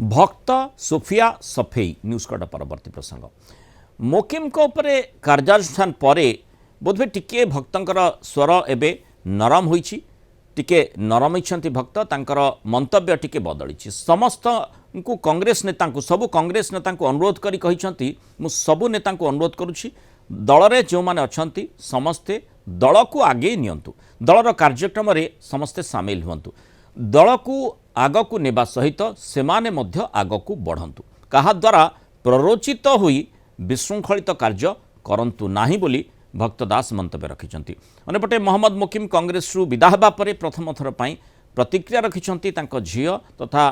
भक्त Sophia सफेई news cut परवर्ती प्रसंग मोकिम कार्यानुष्ठान पर बोधवे टिके भक्तर स्वर एवं नरम होती नरम होती भक्त तांकर मंतव्य टिके बदली समस्त को कांग्रेस नेता सबू कांग्रेस नेता अनुरोध करी सबू नेता अनुरोध करुच्ची दल में जो मैंने अच्छा समस्ते दल को आगे नियंतु दलर कार्यक्रम समस्ते सामिल हुंतु दल को आग को नेबा सहित सेमाने मध्य आग को बढ़ंतु कहा द्वारा प्ररोचित हुई विशृंखलित कार्य करंतु नाही बोली भक्त दास मंतव्य रखिछंती। अन्यपटे मोहम्मद मोकिम कांग्रेस रु विदा हेबा परे प्रथम थर पई प्रतिक्रिया रखिछंती तांको झियो तथा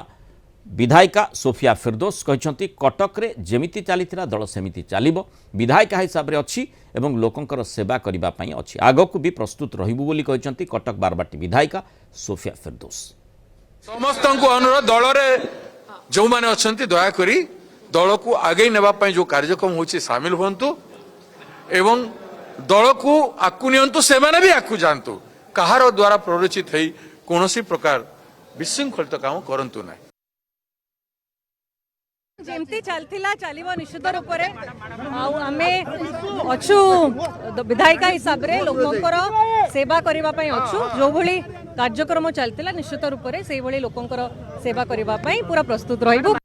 विधायिका सोफिया फिरदोस कहते कटक रे जेमिति चलीथिला दल सेमिति चलिबो विधायिका हिसाब रे अछि एवं लोकंकर सेवा करिबा पई अछि आगकु भी प्रस्तुत रहिबु बोली कहते कटक बारबाटी विधायिका सोफिया फिरदोस। समस्त को अनुरोध दल रे जो माने अछंती दया करी दल को आगे नेबा पई जो कार्यक्रम होछि शामिल होंतु एवं दल को आकु नियंतु से माने भी आकु जानतु कहार द्वारा प्ररोचित हेई कोनोसी प्रकार विशृंखलित काम करंतु नाही। जेमती चलथिला चलिबो निश्चित रूप रे आमे अछु विधायिका हिसाब रे लोकंकर सेवा करिबा पई अछु जो भली कार्यक्रम चलथिला निश्चित रूप रे सेही भली लोकंकर सेवा करिबा पई पूरा प्रस्तुत रहिबो।